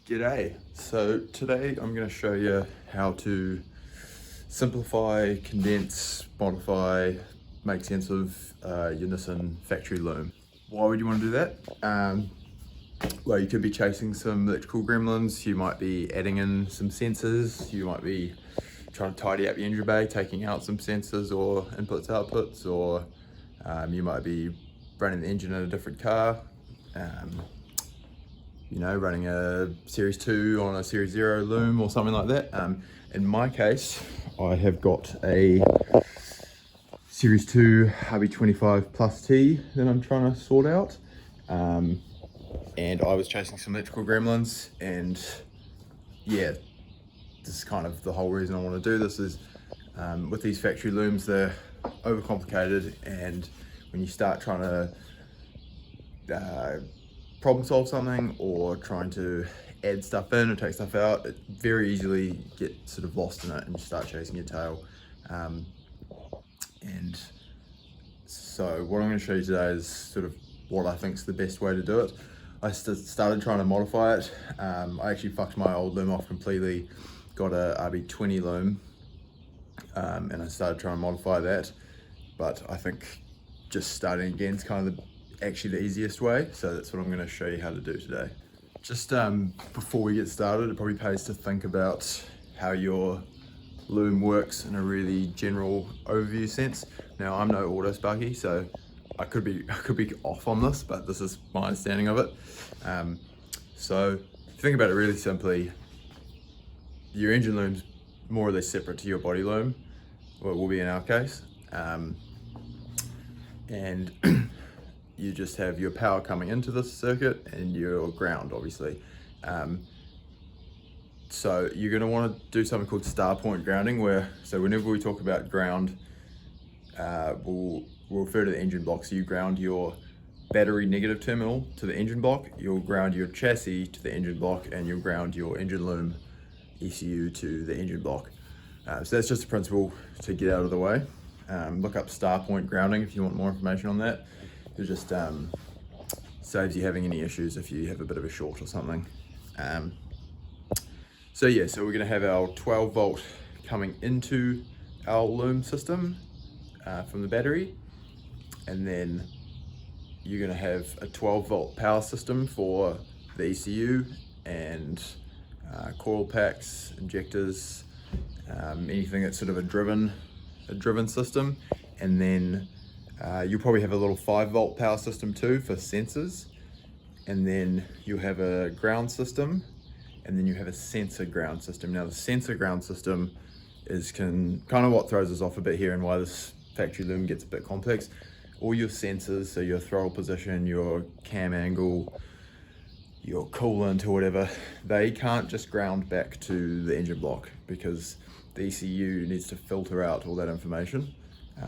G'day. So today I'm going to show you how to simplify, condense, modify, make sense of your Nissan factory loom. Why would you want to do that? Well, you could be chasing some electrical gremlins, you might be adding in some sensors, you might be trying to tidy up your engine bay, taking out some sensors or inputs, outputs, or you might be running the engine in a different car. Running a Series 2 on a Series 0 loom or something like that. In my case, I have got a Series 2 RB25 Plus T that I'm trying to sort out. And I was chasing some electrical gremlins, and yeah, this is kind of the whole reason I want to do this is with these factory looms, they're overcomplicated, and when you start trying to problem solve something or trying to add stuff in or take stuff out, it very easily get sort of lost in it and you start chasing your tail. And so what I'm going to show you today is sort of what I think is the best way to do it. I started trying to modify it. I actually fucked my old loom off completely, got a RB20 loom, and I started trying to modify that, but I think just starting again is kind of actually the easiest way, so that's what I'm going to show you how to do today. Just before we get started, it probably pays to think about how your loom works in a really general overview sense. Now, I'm no auto sparky, so I could be off on this, but this is my understanding of it. So if you think about it really simply, your engine loom's more or less separate to your body loom, or it will be in our case, and you just have your power coming into this circuit and your ground, obviously. So you're going to want to do something called star point grounding, so whenever we talk about ground, we'll refer to the engine block. So you ground your battery negative terminal to the engine block, you'll ground your chassis to the engine block, and you'll ground your engine loom ECU to the engine block. So that's just a principle to get out of the way. Look up star point grounding if you want more information on that. It just saves you having any issues if you have a bit of a short or something. So we're going to have our 12 volt coming into our loom system from the battery, and then you're going to have a 12 volt power system for the ECU and coil packs, injectors, anything that's sort of a driven system, and then you'll probably have a little 5 volt power system too for sensors, and then you'll have a ground system, and then you have a sensor ground system. Now the sensor ground system is kind of what throws us off a bit here and why this factory loom gets a bit complex. All your sensors, so your throttle position, your cam angle, your coolant or whatever, they can't just ground back to the engine block because the ECU needs to filter out all that information.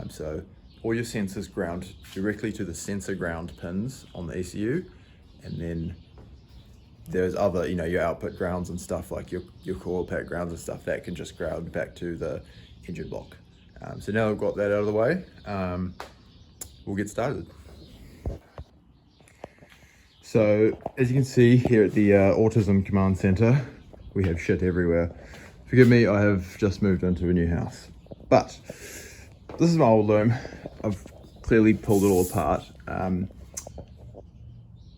So all your sensors ground directly to the sensor ground pins on the ECU, and then there's other, your output grounds and stuff like your coil pack grounds and stuff that can just ground back to the engine block. So now we've got that out of the way, we'll get started. So as you can see here at the Autism Command Center, we have shit everywhere. Forgive me, I have just moved into a new house, but this is my old loom. I've clearly pulled it all apart,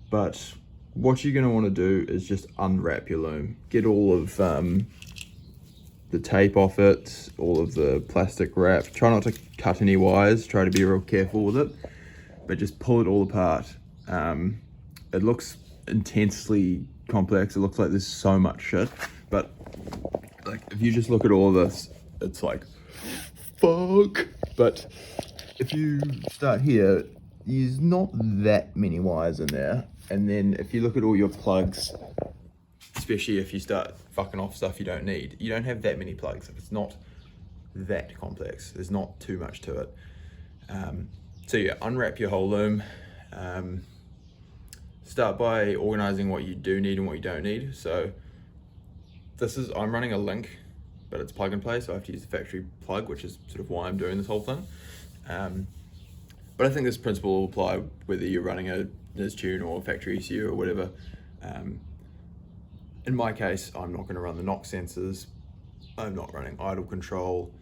but what you're going to want to do is just unwrap your loom. Get all of the tape off it, all of the plastic wrap. Try not to cut any wires, try to be real careful with it, but just pull it all apart. It looks intensely complex, it looks like there's so much shit, but like if you just look at all this, it's like, fuck. But if you start here, there's not that many wires in there, and then if you look at all your plugs, especially if you start fucking off stuff you don't need, you don't have that many plugs. If it's not that complex, there's not too much to it. So unwrap your whole loom. Start by organizing what you do need and what you don't need. So I'm running a Link, but it's plug and play, so I have to use the factory plug, which is sort of why I'm doing this whole thing. But I think this principle will apply whether you're running a Nistune or factory ECU or whatever. in my case, I'm not going to run the knock sensors. I'm not running idle control.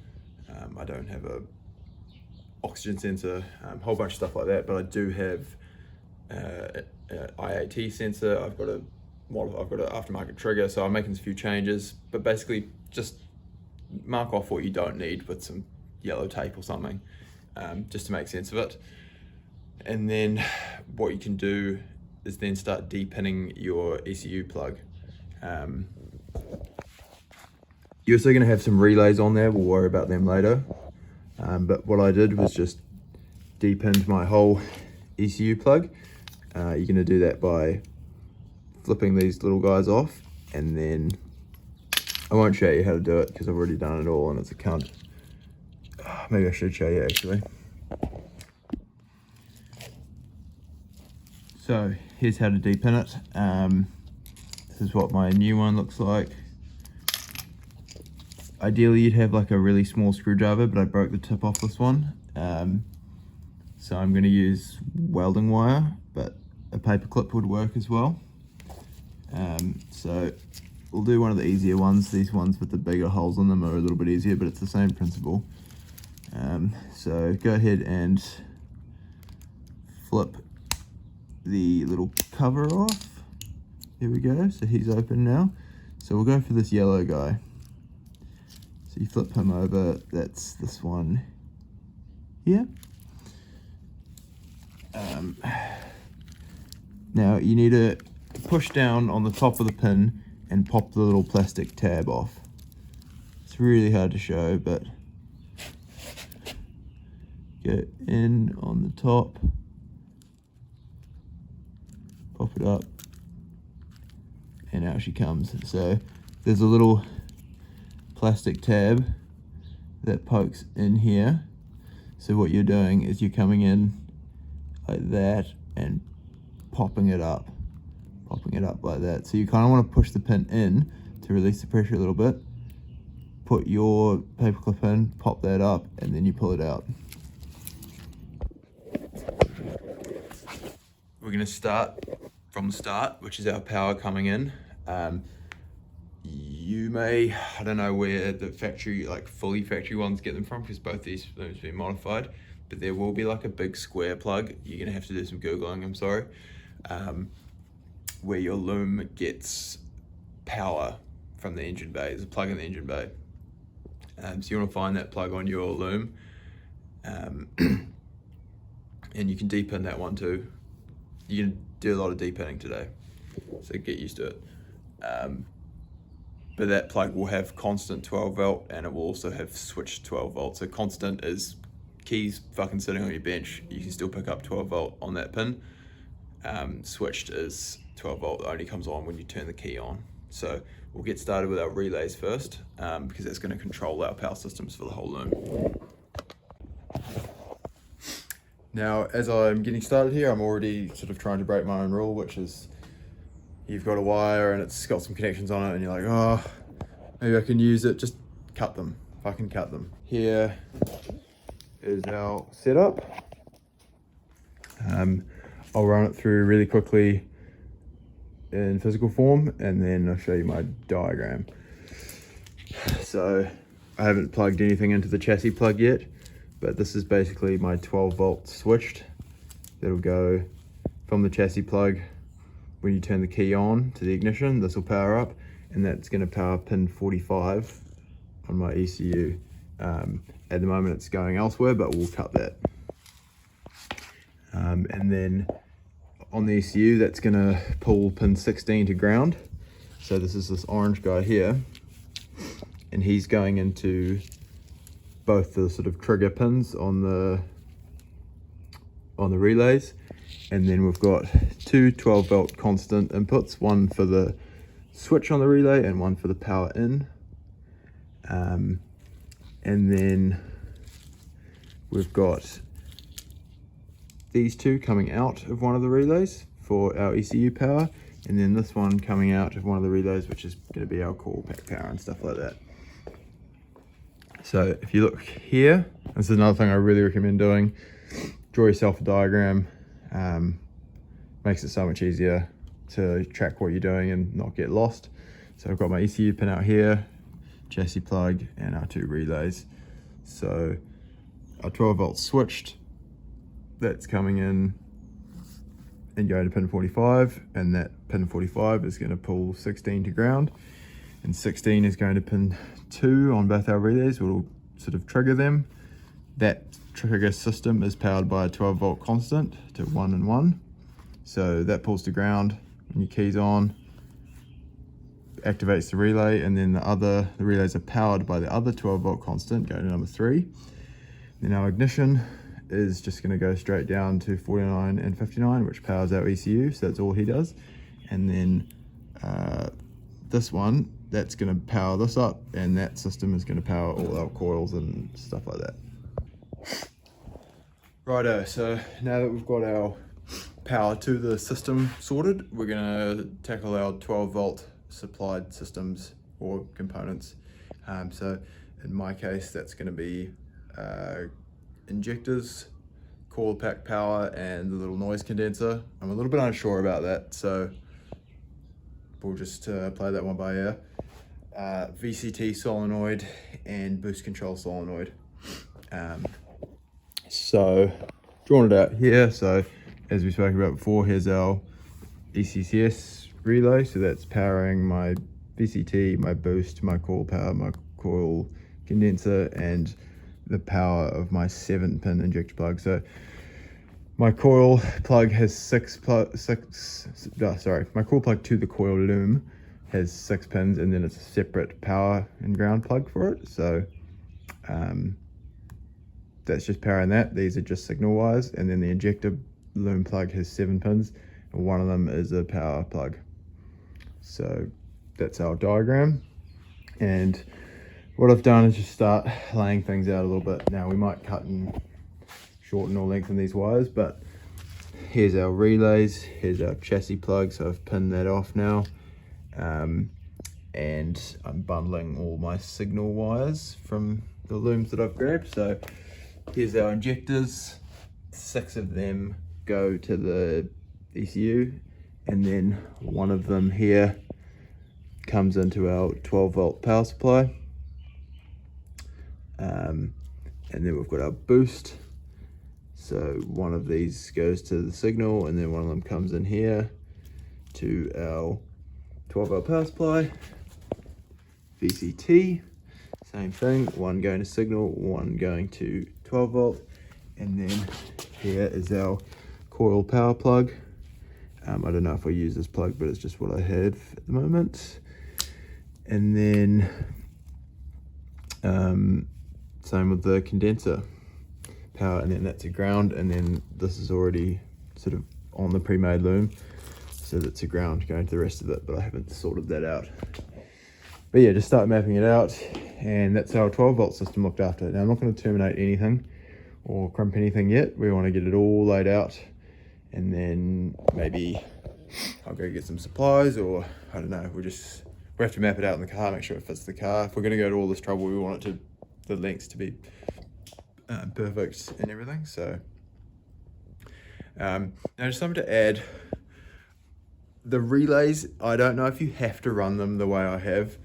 I don't have a oxygen sensor, a whole bunch of stuff like that, but I do have IAT sensor. I've got an aftermarket trigger, so I'm making a few changes, but basically just mark off what you don't need with some yellow tape or something, just to make sense of it. And then what you can do is then start depinning your ECU plug. You're also going to have some relays on there, we'll worry about them later. But what I did was just depinned my whole ECU plug. You're going to do that by flipping these little guys off, and then I won't show you how to do it because I've already done it all and it's a cunt. Maybe I should show you actually. So here's how to depin it. This is what my new one looks like. Ideally you'd have like a really small screwdriver, but I broke the tip off this one. So I'm going to use welding wire, but a paper clip would work as well. So we'll do one of the easier ones. These ones with the bigger holes in them are a little bit easier, but it's the same principle. So go ahead and flip the little cover off. Here we go, so he's open now. So we'll go for this yellow guy. So you flip him over, that's this one here. Now you need to push down on the top of the pin and pop the little plastic tab off. It's really hard to show, but get in on the top, pop it up, and out she comes. So there's a little plastic tab that pokes in here. So what you're doing is you're coming in like that and popping it up like that. So you kind of want to push the pin in to release the pressure a little bit, put your paperclip in, pop that up, and then you pull it out. We're going to start from the start, which is our power coming in. You may, I don't know where the factory, like fully factory ones get them from, because both these looms have been modified, but there will be like a big square plug. You're going to have to do some Googling, I'm sorry, where your loom gets power from the engine bay. There's a plug in the engine bay. So you want to find that plug on your loom, and you can depin that one too. You can do a lot of depinning today, so get used to it. But that plug will have constant 12 volt, and it will also have switched 12 volt. So constant is keys fucking sitting on your bench, you can still pick up 12 volt on that pin. Switched is 12 volt, only comes on when you turn the key on. So we'll get started with our relays first, because that's going to control our power systems for the whole loom. Now, as I'm getting started here, I'm already sort of trying to break my own rule, which is you've got a wire and it's got some connections on it and you're like, oh, maybe I can use it. Just cut them, fucking cut them. Here is our setup. I'll run it through really quickly in physical form, and then I'll show you my diagram. So I haven't plugged anything into the chassis plug yet, but this is basically my 12 volt switched. That'll go from the chassis plug. When you turn the key on to the ignition, this will power up, and that's going to power pin 45 on my ECU. At the moment it's going elsewhere, but we'll cut that. And then on the ECU, that's going to pull pin 16 to ground. So this is this orange guy here, and he's going into both the sort of trigger pins on the relays. And then we've got two 12 volt constant inputs, one for the switch on the relay and one for the power in. And then we've got these two coming out of one of the relays for our ECU power, and then this one coming out of one of the relays, which is going to be our core pack power and stuff like that. So if you look here, this is another thing I really recommend doing. Draw yourself a diagram. Makes it so much easier to track what you're doing and not get lost. So I've got my ECU pin out here, chassis plug, and our 2 relays. So our 12 volt switched, that's coming in and going to pin 45, and that pin 45 is going to pull 16 to ground, and 16 is going to pin 2 on both our relays, which will sort of trigger them. That trigger system is powered by a 12 volt constant to 1 and 1. So that pulls to ground, and your keys on, activates the relay, and then the relays are powered by the other 12 volt constant going to number 3. Then our ignition is just going to go straight down to 49 and 59, which powers our ECU, so that's all he does. And then this one, that's going to power this up, and that system is going to power all our coils and stuff like that. Righto, so now that we've got our power to the system sorted, we're going to tackle our 12 volt supplied systems or components. So in my case, that's going to be injectors, coil pack power, and the little noise condenser. I'm a little bit unsure about that, so we'll just play that one by ear. VCT solenoid and boost control solenoid. So drawn it out here. So as we spoke about before, here's our ECCS relay. So that's powering my VCT, my boost, my coil power, my coil condenser, and the power of my 7-pin injector plug. So my coil plug has my coil plug to the coil loom has 6 pins, and then it's a separate power and ground plug for it. So that's just powering that. These are just signal wires, and then the injector loom plug has 7 pins, and one of them is a power plug. So that's our diagram, and what I've done is just start laying things out a little bit. Now we might cut and shorten or lengthen these wires, but here's our relays, here's our chassis plug, so I've pinned that off now, and I'm bundling all my signal wires from the looms that I've grabbed. So here's our injectors, 6 of them go to the ECU, and then one of them here comes into our 12 volt power supply. And then we've got our boost, so one of these goes to the signal, and then one of them comes in here to our 12 volt power supply. VCT, same thing, one going to signal, one going to 12 volt, and then here is our coil power plug. I don't know if I use this plug, but it's just what I have at the moment. And then same with the condenser power, and then that's a ground, and then this is already sort of on the pre-made loom, so that's a ground going to the rest of it, but I haven't sorted that out. But yeah, just start mapping it out, and that's our 12 volt system looked after. Now I'm not going to terminate anything or crimp anything yet. We want to get it all laid out, and then maybe I'll go get some supplies, or I don't know, we have to map it out in the car, make sure it fits the car. If we're going to go to all this trouble, we want it to, the lengths to be perfect and everything. So now just something to add, the relays, I don't know if you have to run them the way I have.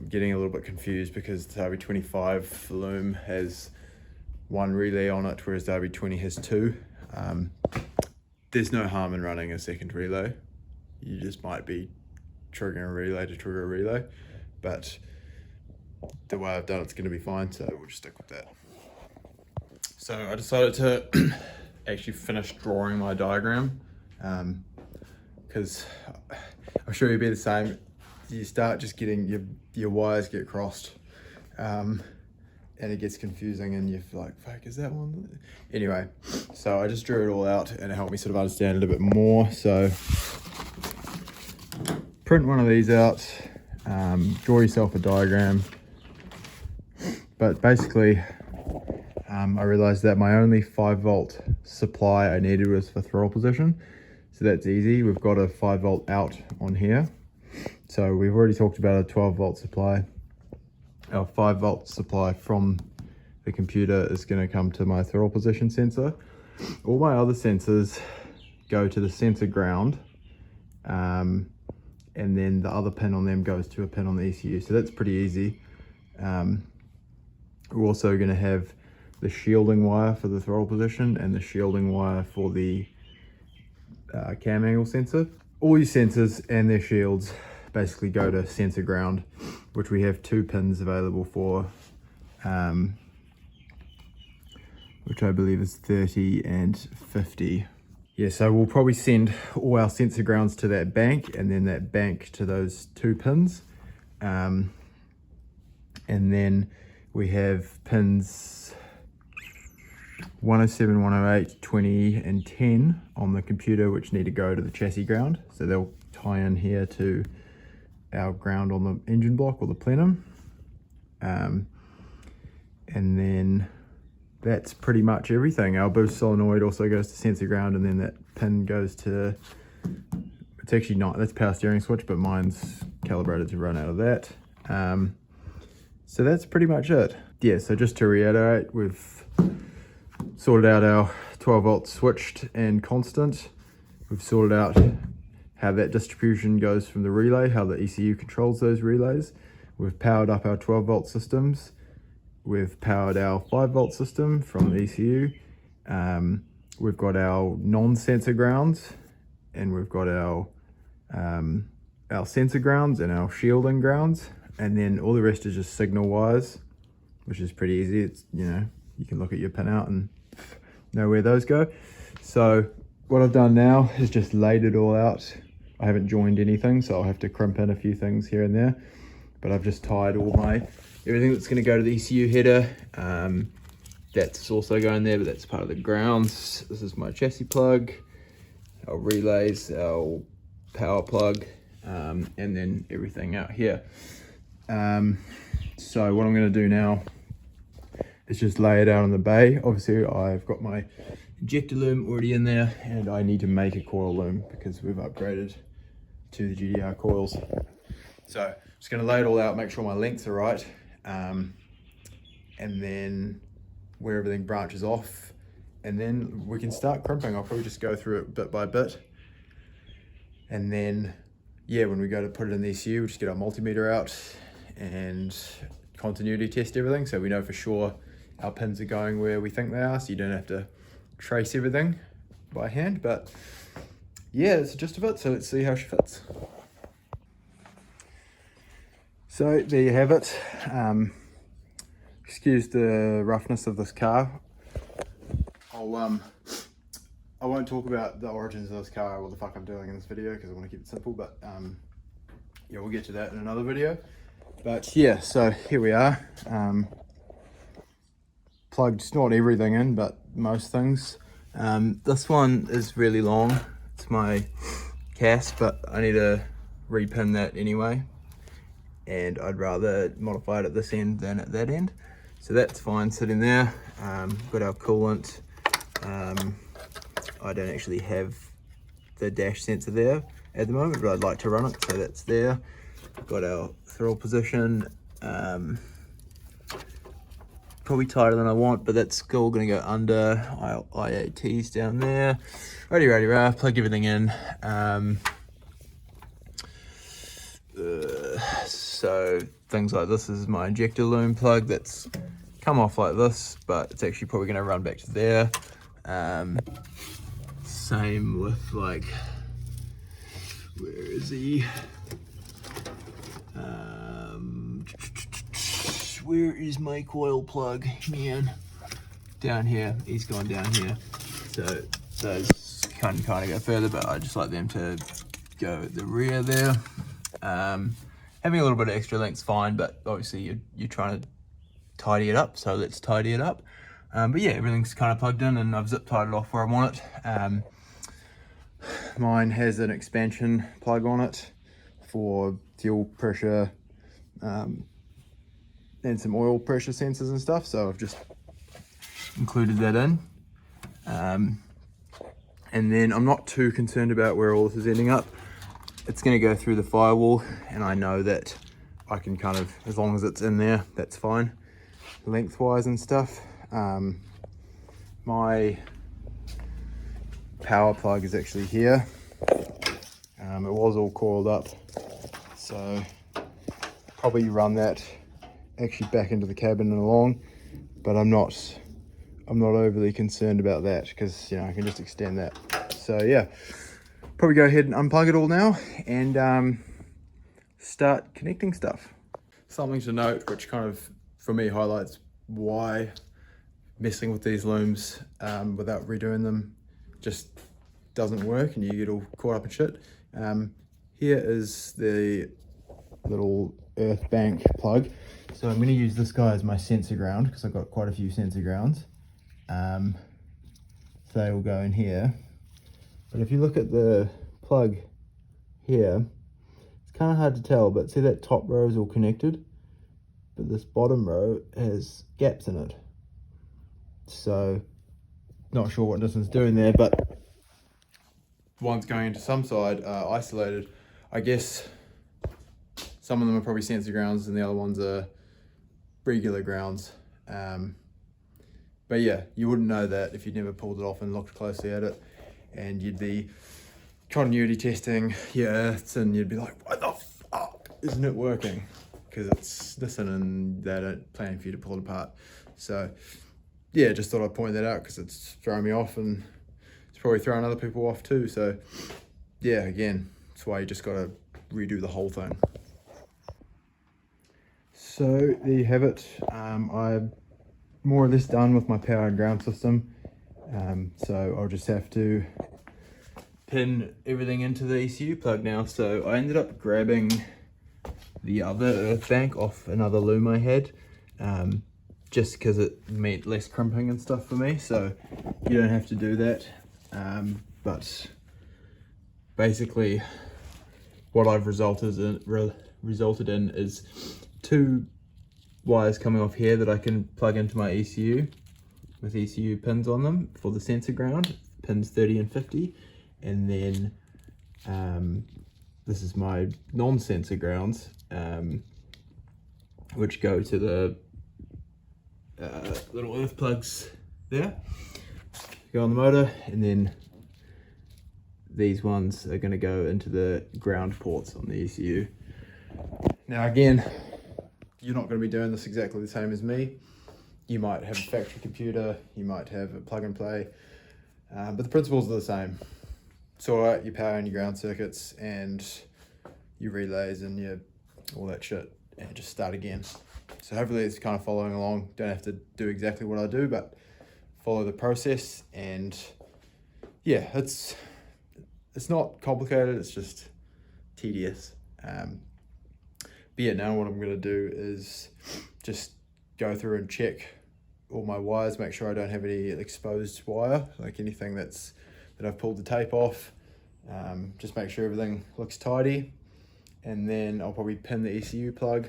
Getting a little bit confused because the RB25 loom has 1 relay on it, whereas the RB20 has 2. There's no harm in running a second relay. You just might be triggering a relay to trigger a relay, but the way I've done it's going to be fine, so we'll just stick with that. So I decided to actually finish drawing my diagram, because I'm sure you'll be the same. You start just getting your wires get crossed, and it gets confusing, and you're like, fuck, is that one? Anyway, so I just drew it all out, and it helped me sort of understand it a bit more. So print one of these out, draw yourself a diagram. But basically, I realized that my only 5 volt supply I needed was for throttle position. So that's easy. We've got a 5 volt out on here. So we've already talked about a 12 volt supply. Our 5 volt supply from the computer is going to come to my throttle position sensor. All my other sensors go to the sensor ground, and then the other pin on them goes to a pin on the ECU. So that's pretty easy. We're also going to have the shielding wire for the throttle position and the shielding wire for the cam angle sensor. All your sensors and their shields basically go to sensor ground, which we have 2 pins available for, which I believe is 30 and 50. Yeah, so we'll probably send all our sensor grounds to that bank, and then that bank to those 2 pins. And then we have pins 107, 108, 20 and 10 on the computer, which need to go to the chassis ground. So they'll tie in here to our ground on the engine block or the plenum. And then that's pretty much everything. Our boost solenoid also goes to sensor ground, and then that pin goes to, it's actually not, that's power steering switch, but mine's calibrated to run out of that. So that's pretty much it. Yeah, so just to reiterate, we've sorted out our 12 volt switched and constant. We've sorted out how that distribution goes from the relay, how the ECU controls those relays. We've powered up our 12 volt systems. We've powered our 5 volt system from the ECU. We've got our non-sensor grounds, and we've got our sensor grounds and our shielding grounds, and then all the rest is just signal wires, which is pretty easy. It's, you know, you can look at your pinout and know where those go. So what I've done now is just laid it all out. I haven't joined anything, so I'll have to crimp in a few things here and there, but I've just tied all my everything that's going to go to the ECU header. That's also going there, but that's part of the grounds. This is my chassis plug, our relays, our power plug, and then everything out here. So what I'm going to do now is just lay it out on the bay. Obviously I've got my injector loom already in there, and I need to make a coil loom because we've upgraded to the GDR coils. So just going to lay it all out, make sure my lengths are right, and then where everything branches off, and then we can start crimping. I'll probably just go through it bit by bit, and then yeah, when we go to put it in the ECU, we just get our multimeter out and continuity test everything, so we know for sure our pins are going where we think they are, so you don't have to trace everything by hand. But yeah, that's the gist of it, so let's see how she fits. So there you have it. Excuse the roughness of this car. I won't talk about the origins of this car, what the fuck I'm doing in this video, because I want to keep it simple, but yeah, we'll get to that in another video. But yeah, so here we are. Plugged not everything in, but most things. This one is really long. It's my cast, but I need to repin that anyway, and I'd rather modify it at this end than at that end. So that's fine sitting there. Got our coolant. I don't actually have the dash sensor there at the moment, but I'd like to run it, so that's there. Got our throttle position. Probably tighter than I want, but that's still going to go under. Our IATs down there. Righty, plug everything in. So things like this is my injector loom plug that's come off like this, but it's actually probably going to run back to there. Same with, like, where is he? Where is my coil plug, man? Down here. He's gone down here. So those kind of go further, but I just like them to go at the rear there. Having a little bit of extra length's fine, but obviously you're trying to tidy it up, so let's tidy it up. But yeah, everything's kind of plugged in, and I've zip tied it off where I want it. Mine has an expansion plug on it for fuel pressure and some oil pressure sensors and stuff, so I've just included that in. And then I'm not too concerned about where all this is ending up. It's going to go through the firewall, and I know that I can kind of, as long as it's in there, that's fine, lengthwise and stuff. My power plug is actually here. It was all coiled up, so probably run that actually back into the cabin and along, but I'm not overly concerned about that because, you know, I can just extend that. So yeah, probably go ahead and unplug it all now and start connecting stuff. Something to note, which kind of for me highlights why messing with these looms without redoing them just doesn't work and you get all caught up in shit. Here is the little earth bank plug. So I'm going to use this guy as my sensor ground because I've got quite a few sensor grounds. So they will go in here. But if you look at the plug here, it's kind of hard to tell, but see that top row is all connected, but this bottom row has gaps in it. So not sure what this one's doing there, but one's going into some side isolated. I guess some of them are probably sensor grounds and the other ones are regular grounds. But yeah, you wouldn't know that if you'd never pulled it off and looked closely at it, and you'd be continuity testing your earths and you'd be like, what the fuck isn't it working? Because it's Nissan and they don't plan for you to pull it apart. So yeah, just thought I'd point that out because it's throwing me off and it's probably throwing other people off too. So yeah, again, that's why you just got to redo the whole thing. So there you have it. I'm more or less done with my power and ground system. So I'll just have to pin everything into the ECU plug now. So I ended up grabbing the other earth bank off another loom I had, just because it meant less crimping and stuff for me. So you don't have to do that. But basically what I've resulted in is 2 wires coming off here that I can plug into my ECU with ECU pins on them for the sensor ground, pins 30 and 50, and then this is my non-sensor grounds, which go to the little earth plugs there, go on the motor, and then these ones are going to go into the ground ports on the ECU. Now again, you're not going to be doing this exactly the same as me. You might have a factory computer, you might have a plug and play, but the principles are the same. Sort out your power and your ground circuits and your relays and your all that shit and just start again. So hopefully it's kind of following along. Don't have to do exactly what I do, but follow the process. And yeah, it's not complicated, it's just tedious. But yeah, now what I'm going to do is just go through and check all my wires, make sure I don't have any exposed wire, like anything that I've pulled the tape off. Just make sure everything looks tidy, and then I'll probably pin the ECU plug.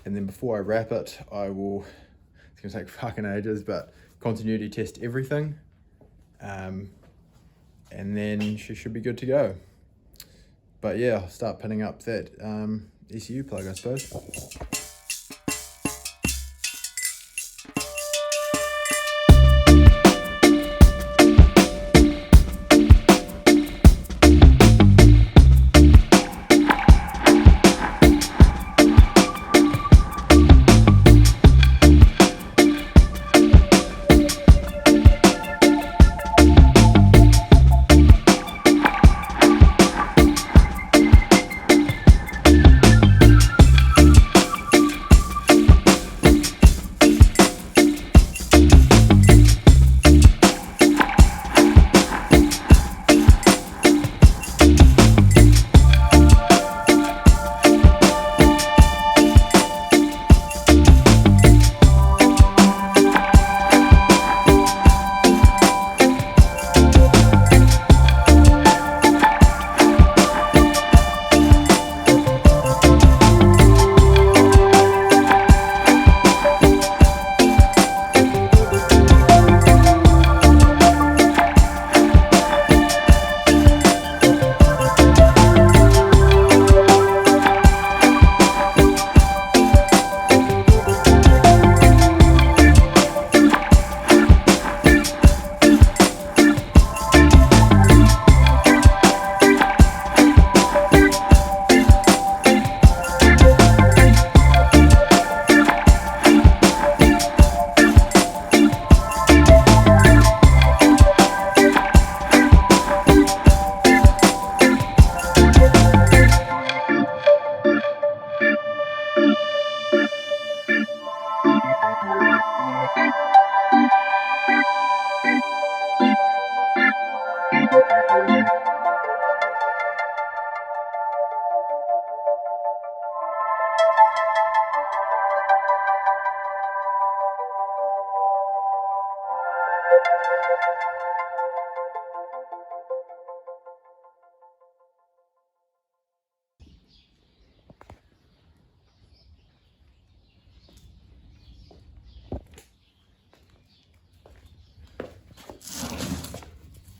And then before I wrap it, it's going to take fucking ages, but continuity test everything. And then she should be good to go. But yeah, I'll start pinning up that ECU plug, I suppose.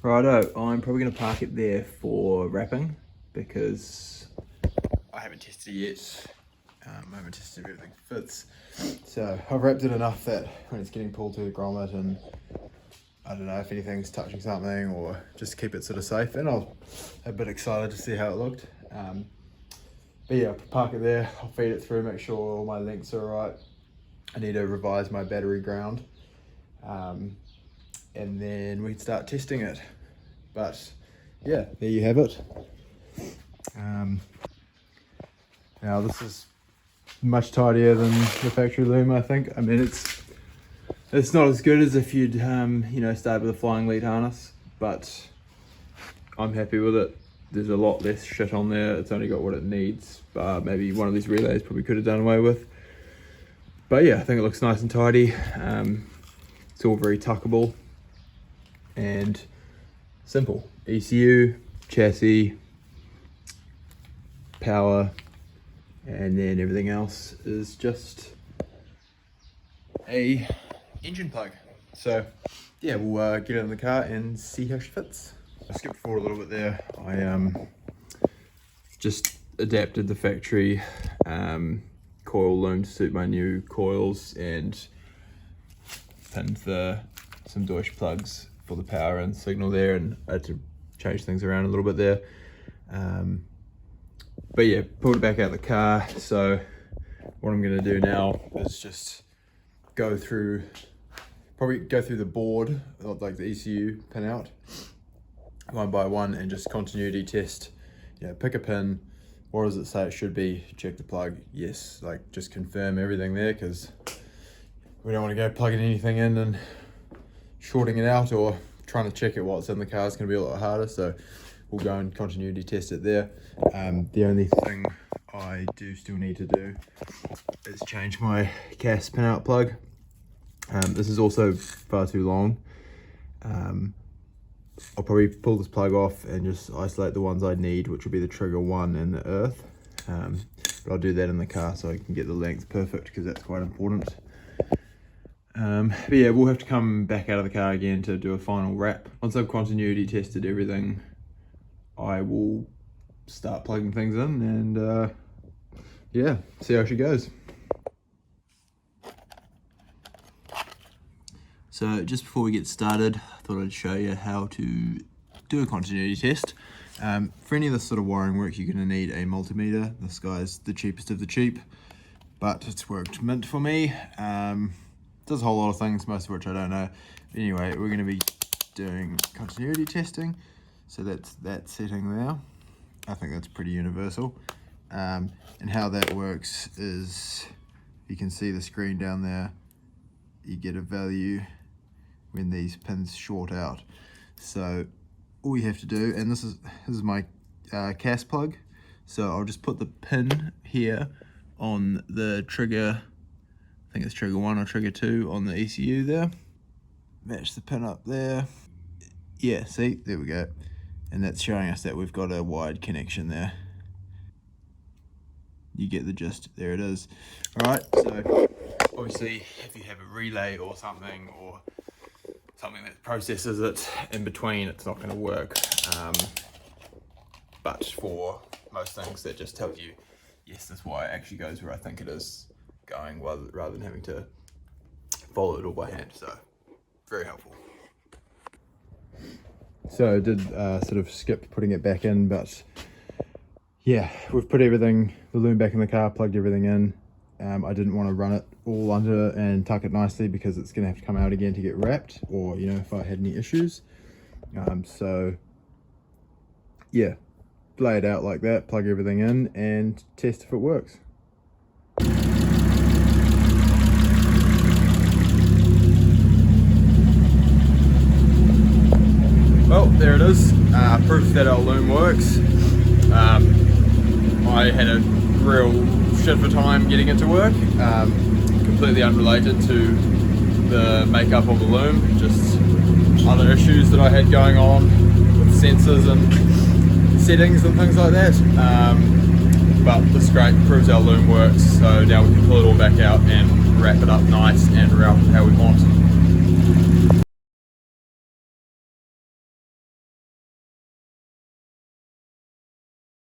Righto, I'm probably going to park it there for wrapping because I haven't tested it yet. I haven't tested if everything fits. So I've wrapped it enough that when it's getting pulled through the grommet and I don't know if anything's touching something or just keep it sort of safe. And I'm a bit excited to see how it looked. But yeah, I'll park it there, I'll feed it through, make sure all my links are right. I need to revise my battery ground. And then we can start testing it. But yeah, there you have it. Now this is much tidier than the factory loom, I think. I mean, it's not as good as if you'd you know, started with a flying lead harness, but I'm happy with it. There's a lot less shit on there. It's only got what it needs. Maybe one of these relays probably could have done away with. But yeah, I think it looks nice and tidy. It's all very tuckable and simple. ECU, chassis, power, and then everything else is just a engine plug. So yeah, we'll get it in the car and see how she fits. I skipped forward a little bit there. I just adapted the factory coil loom to suit my new coils and pinned some Deutsch plugs for the power and signal there, and I had to change things around a little bit there. But yeah, pulled it back out of the car. So what I'm going to do now is just probably go through the board, like the ECU pin out, one by one, and just continuity test. You know, pick a pin, what does it say it should be, check the plug, yes, like just confirm everything there, because we don't want to go plugging anything in and shorting it out, or trying to check it while it's in the car is going to be a lot harder. So we'll go and continuity test it there. The only thing I do still need to do is change my CAS pin out plug. This is also far too long. I'll probably pull this plug off and just isolate the ones I need, which will be the trigger one and the earth. But I'll do that in the car so I can get the length perfect, because that's quite important. But yeah, we'll have to come back out of the car again to do a final wrap. Once I've continuity tested everything, I will start plugging things in and yeah, see how she goes. So just before we get started, I thought I'd show you how to do a continuity test. For any of this sort of wiring work, you're going to need a multimeter. This guy's the cheapest of the cheap, but it's worked mint for me. Does a whole lot of things, most of which I don't know. But anyway, we're going to be doing continuity testing. So that's that setting there. I think that's pretty universal. And how that works is, you can see the screen down there, you get a value when these pins short out. So all you have to do, and this is my CAS plug, so I'll just put the pin here on the trigger, I think it's trigger 1 or trigger 2 on the ECU there, match the pin up there, yeah, see, there we go, and that's showing us that we've got a wide connection there. You get the gist, there it is. Alright, so obviously if you have a relay or something that processes it in between, it's not going to work. But for most things, that just tells you, yes, this wire actually goes where I think it is going, rather than having to follow it all by hand. So very helpful. So I did sort of skip putting it back in, but yeah, we've put everything, the loom back in the car, plugged everything in. I didn't want to run it all under and tuck it nicely, because it's going to have to come out again to get wrapped, or, you know, if I had any issues. So yeah, lay it out like that, plug everything in and test if it works. Well, there it is, proof that our loom works. I had a real shit of a time getting it to work, completely unrelated to the makeup of the loom, just other issues that I had going on with sensors and settings and things like that. But this is great, proves our loom works, so now we can pull it all back out and wrap it up nice and route it how we want.